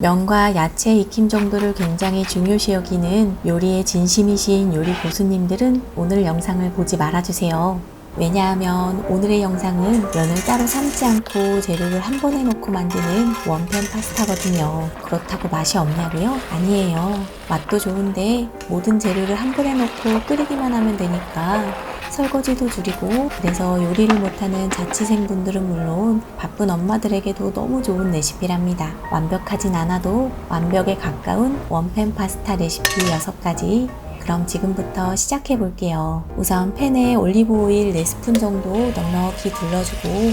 면과 야채 익힘 정도를 굉장히 중요시 여기는 요리에 진심이신 요리 고수님들은 오늘 영상을 보지 말아주세요. 왜냐하면 오늘의 영상은 면을 따로 삶지 않고 재료를 한 번에 넣고 만드는 원팬 파스타거든요. 그렇다고 맛이 없냐고요? 아니에요. 맛도 좋은데 모든 재료를 한 번에 넣고 끓이기만 하면 되니까 설거지도 줄이고, 그래서 요리를 못하는 자취생분들은 물론 바쁜 엄마들에게도 너무 좋은 레시피랍니다. 완벽하진 않아도 완벽에 가까운 원팬 파스타 레시피 6가지. 그럼 지금부터 시작해 볼게요. 우선 팬에 올리브 오일 4스푼 정도 넉넉히 둘러주고,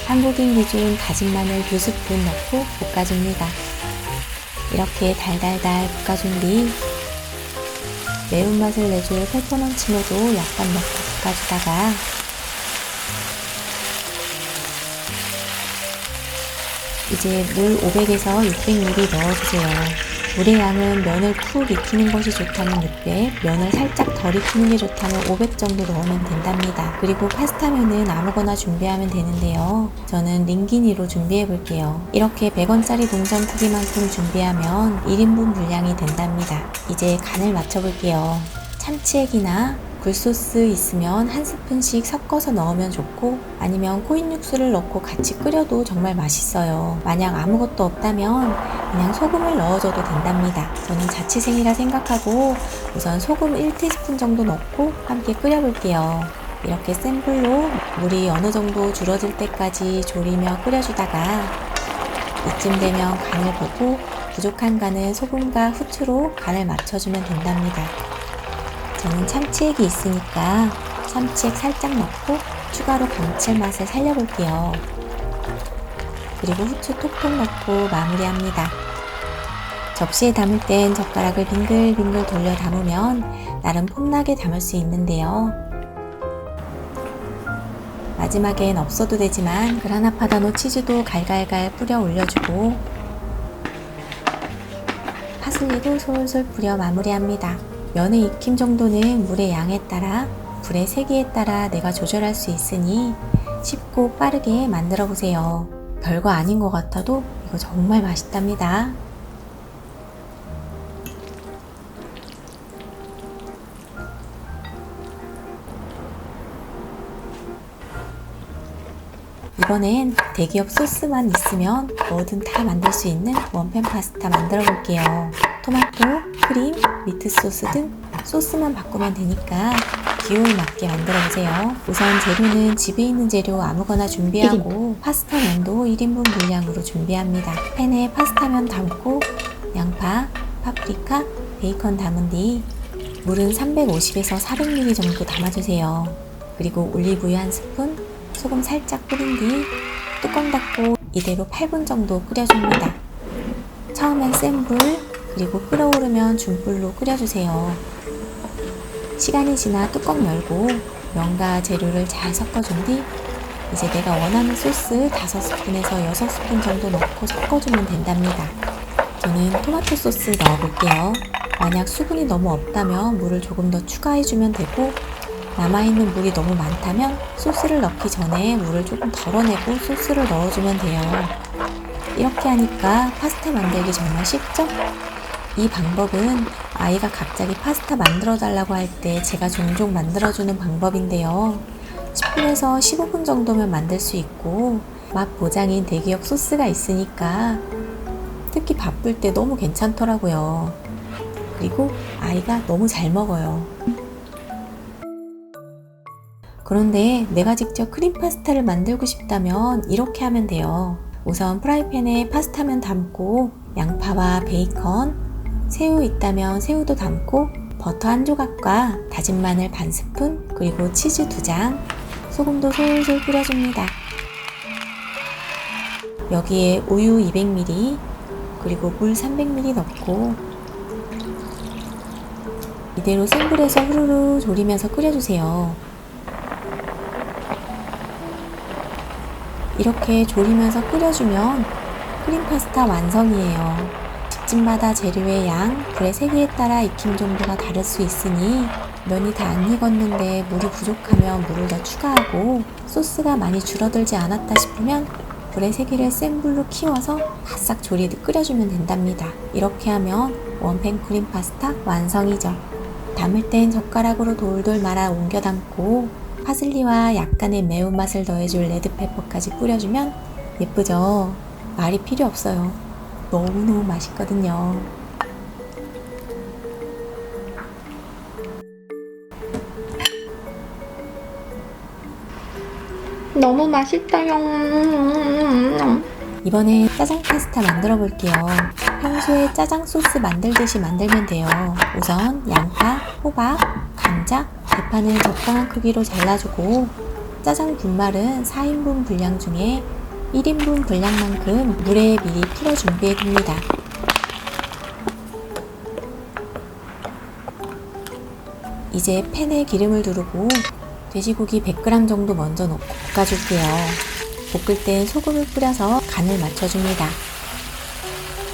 한국인 기준 다진 마늘 2스푼 넣고 볶아줍니다. 이렇게 달달달 볶아준 뒤 매운맛을 내줄 페퍼런치노도 약간 넣고 볶아주다가 이제 물 500에서 600ml 넣어주세요. 물의 양은 면을 푹 익히는 것이 좋다면 600, 면을 살짝 덜 익히는 게 좋다면 500 정도 넣으면 된답니다. 그리고 파스타면은 아무거나 준비하면 되는데요. 저는 링기니로 준비해 볼게요. 이렇게 100원짜리 동전 크기만큼 준비하면 1인분 분량이 된답니다. 이제 간을 맞춰 볼게요. 참치액이나 굴소스 있으면 한 스푼씩 섞어서 넣으면 좋고, 아니면 코인 육수를 넣고 같이 끓여도 정말 맛있어요. 만약 아무것도 없다면 그냥 소금을 넣어줘도 된답니다. 저는 자취생이라 생각하고 우선 소금 1티스푼 정도 넣고 함께 끓여볼게요. 이렇게 센 불로 물이 어느 정도 줄어들 때까지 졸이며 끓여주다가 이쯤 되면 간을 보고 부족한 간은 소금과 후추로 간을 맞춰주면 된답니다. 저는 참치액이 있으니까 참치액 살짝 넣고 추가로 감칠맛을 살려볼게요. 그리고 후추 톡톡 넣고 마무리합니다. 접시에 담을 땐 젓가락을 빙글빙글 돌려 담으면 나름 폼나게 담을 수 있는데요. 마지막엔 없어도 되지만 그라나 파다노 치즈도 갈갈갈 뿌려 올려주고, 파슬리도 솔솔 뿌려 마무리합니다. 면의 익힘 정도는 물의 양에 따라, 불의 세기에 따라 내가 조절할 수 있으니 쉽고 빠르게 만들어 보세요. 별거 아닌 것 같아도 이거 정말 맛있답니다. 이번엔 대기업 소스만 있으면 뭐든 다 만들 수 있는 원팬 파스타 만들어 볼게요. 토마토, 크림, 미트 소스 등 소스만 바꾸면 되니까 기호에 맞게 만들어 보세요. 우선 재료는 집에 있는 재료 아무거나 준비하고 1인. 파스타면도 1인분 분량으로 준비합니다. 팬에 파스타면 담고 양파, 파프리카, 베이컨 담은 뒤 물은 350에서 400ml 정도 담아주세요. 그리고 올리브유 1스푼, 소금 살짝 뿌린 뒤 뚜껑 닫고 이대로 8분 정도 끓여줍니다. 처음엔 센 불, 그리고 끓어오르면 중불로 끓여주세요. 시간이 지나 뚜껑 열고 면과 재료를 잘 섞어준 뒤 이제 내가 원하는 소스 5스푼에서 6스푼 정도 넣고 섞어주면 된답니다. 저는 토마토 소스 넣어볼게요. 만약 수분이 너무 없다면 물을 조금 더 추가해주면 되고, 남아있는 물이 너무 많다면 소스를 넣기 전에 물을 조금 덜어내고 소스를 넣어주면 돼요. 이렇게 하니까 파스타 만들기 정말 쉽죠? 이 방법은 아이가 갑자기 파스타 만들어 달라고 할 때 제가 종종 만들어주는 방법인데요. 10분에서 15분 정도면 만들 수 있고, 맛 보장인 대기업 소스가 있으니까 특히 바쁠 때 너무 괜찮더라고요. 그리고 아이가 너무 잘 먹어요. 그런데 내가 직접 크림 파스타를 만들고 싶다면 이렇게 하면 돼요. 우선 프라이팬에 파스타면 담고 양파와 베이컨, 새우 있다면 새우도 담고 버터 한 조각과 다진 마늘 반 스푼, 그리고 치즈 2장, 소금도 솔솔 뿌려줍니다. 여기에 우유 200ml, 그리고 물 300ml 넣고 이대로 센 불에서 후루루 졸이면서 끓여주세요. 이렇게 졸이면서 끓여주면 크림 파스타 완성이에요. 집집마다 재료의 양, 불의 세기에 따라 익힘 정도가 다를 수 있으니 면이 다 안 익었는데 물이 부족하면 물을 더 추가하고, 소스가 많이 줄어들지 않았다 싶으면 불의 세기를 센 불로 키워서 바싹 조리듯 끓여주면 된답니다. 이렇게 하면 원팬 크림 파스타 완성이죠. 담을 땐 젓가락으로 돌돌 말아 옮겨 담고 파슬리와 약간의 매운맛을 더해줄 레드페퍼까지 뿌려주면 예쁘죠? 말이 필요 없어요. 너무너무 맛있거든요. 너무 맛있다요. 이번에 짜장 파스타 만들어 볼게요. 평소에 짜장 소스 만들듯이 만들면 돼요. 우선 양파, 호박, 감자, 대파는 적당한 크기로 잘라주고 짜장 분말은 4인분 분량 중에 1인분 분량만큼 물에 미리 풀어 준비해 둡니다. 이제 팬에 기름을 두르고 돼지고기 100g 정도 먼저 넣고 볶아줄게요. 볶을 땐 소금을 뿌려서 간을 맞춰줍니다.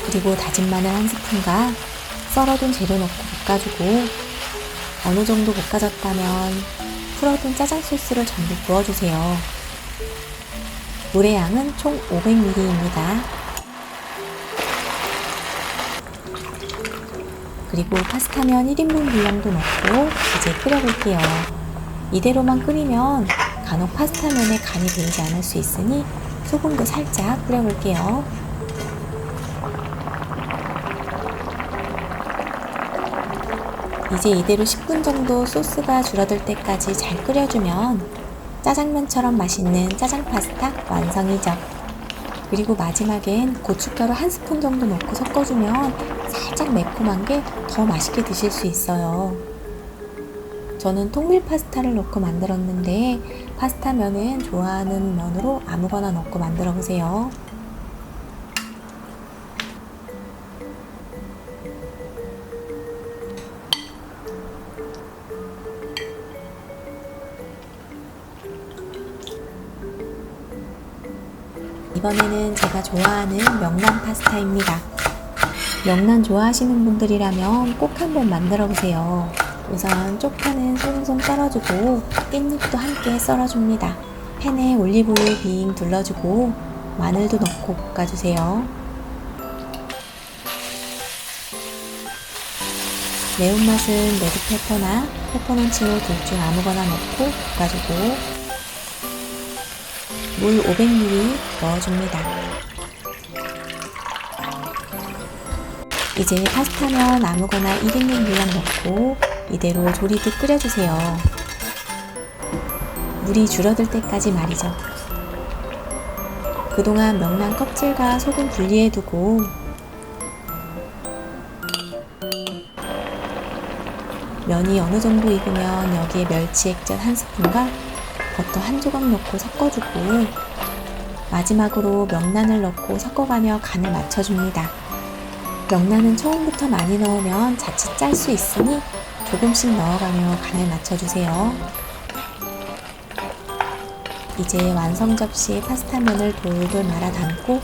그리고 다진 마늘 1스푼과 썰어둔 재료 넣고 볶아주고 어느 정도 볶아졌다면 풀어둔 짜장 소스를 전부 부어주세요. 물의 양은 총 500ml입니다. 그리고 파스타면 1인분 분량도 넣고 이제 끓여볼게요. 이대로만 끓이면 간혹 파스타면에 간이 배이지 않을 수 있으니 소금도 살짝 뿌려볼게요. 이제 이대로 10분 정도 소스가 줄어들 때까지 잘 끓여주면 짜장면처럼 맛있는 짜장 파스타 완성이죠. 그리고 마지막엔 고춧가루 1스푼 정도 넣고 섞어주면 살짝 매콤한 게 더 맛있게 드실 수 있어요. 저는 통밀 파스타를 넣고 만들었는데 파스타면은 좋아하는 면으로 아무거나 넣고 만들어 보세요. 이번에는 제가 좋아하는 명란 파스타입니다. 명란 좋아하시는 분들이라면 꼭 한번 만들어 보세요. 우선 쪽파는 송송 썰어주고 깻잎도 함께 썰어줍니다. 팬에 올리브오일 빙 둘러주고 마늘도 넣고 볶아주세요. 매운맛은 레드페퍼나 페퍼런치노 둘 중 아무거나 넣고 볶아주고 물 500ml 넣어줍니다. 이제 파스타면 아무거나 1인분 분량 넣고 이대로 조리듯 끓여주세요. 물이 줄어들 때까지 말이죠. 그동안 명란 껍질과 속은 분리해두고 면이 어느 정도 익으면 여기에 멸치 액젓 1스푼과 버터 1조각 넣고 섞어주고 마지막으로 명란을 넣고 섞어가며 간을 맞춰줍니다. 명란은 처음부터 많이 넣으면 자칫 짤 수 있으니 조금씩 넣어가며 간을 맞춰주세요. 이제 완성 접시에 파스타면을 돌돌 말아 담고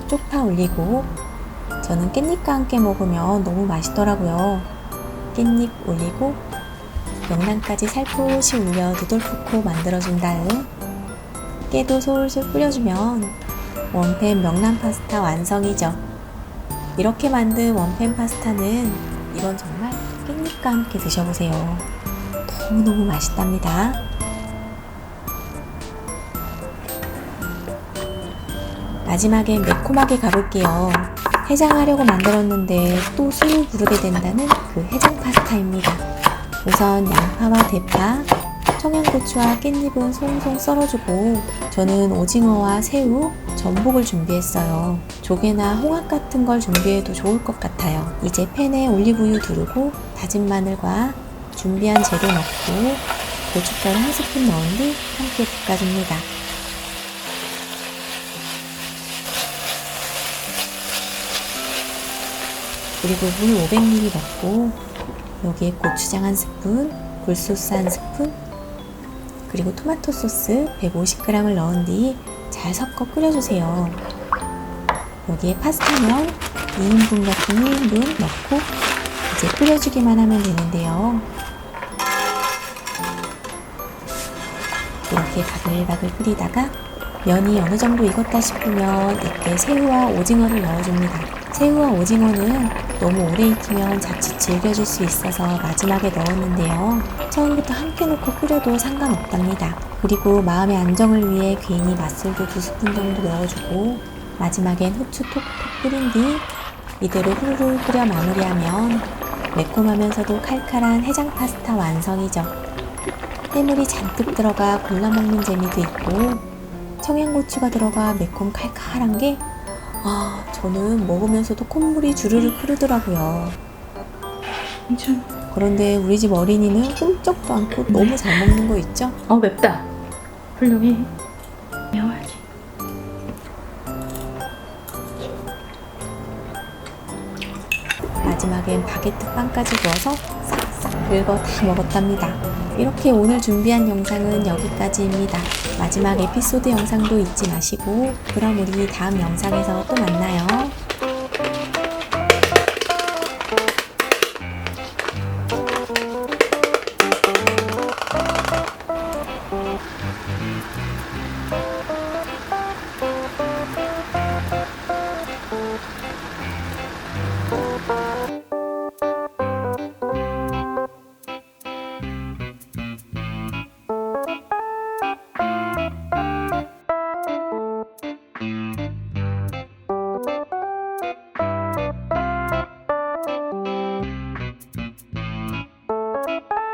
쪽파 올리고 저는 깻잎과 함께 먹으면 너무 맛있더라고요. 깻잎 올리고 명란까지 살포시 올려 누돌푸코 만들어준 다음 깨도 솔솔 뿌려주면 원팬 명란 파스타 완성이죠. 이렇게 만든 원팬 파스타는 이건 정말 깻잎과 함께 드셔보세요. 너무너무 맛있답니다. 마지막엔 매콤하게 가볼게요. 해장하려고 만들었는데 또 술을 부르게 된다는 그 해장 파스타입니다. 우선 양파와 대파, 청양고추와 깻잎은 송송 썰어주고 저는 오징어와 새우, 전복을 준비했어요. 조개나 홍합 같은 걸 준비해도 좋을 것 같아요. 이제 팬에 올리브유 두르고 다진 마늘과 준비한 재료 넣고 고춧가루 1스푼 넣은 뒤 함께 볶아줍니다. 그리고 물 500ml 넣고 여기에 고추장 1스푼, 굴소스 1스푼, 그리고 토마토 소스 150g을 넣은 뒤 잘 섞어 끓여주세요. 여기에 파스타면 2인분 같은 1인분 넣고 이제 끓여주기만 하면 되는데요. 이렇게 바글바글 끓이다가 면이 어느 정도 익었다 싶으면 이때 새우와 오징어를 넣어줍니다. 새우와 오징어는 너무 오래 익히면 자칫 질겨질 수 있어서 마지막에 넣었는데요. 처음부터 함께 넣고 끓여도 상관없답니다. 그리고 마음의 안정을 위해 괜히 맛술도 2스푼 정도 넣어주고 마지막엔 후추 톡톡 뿌린 뒤 이대로 후루룩 끓여 마무리하면 매콤하면서도 칼칼한 해장 파스타 완성이죠. 해물이 잔뜩 들어가 골라 먹는 재미도 있고 청양고추가 들어가 매콤 칼칼한 게 저는 먹으면서도 콧물이 주르륵 흐르더라고요. 그런데 우리 집 어린이는 꼼짝도 않고 너무 잘 먹는 거 있죠? 맵다. 훌륭해. 매워야지. 마지막엔 바게트 빵까지 구워서 싹싹 긁어 다 먹었답니다. 이렇게 오늘 준비한 영상은 여기까지입니다. 마지막 에피소드 영상도 잊지 마시고 그럼 우리 다음 영상에서 또 만나요.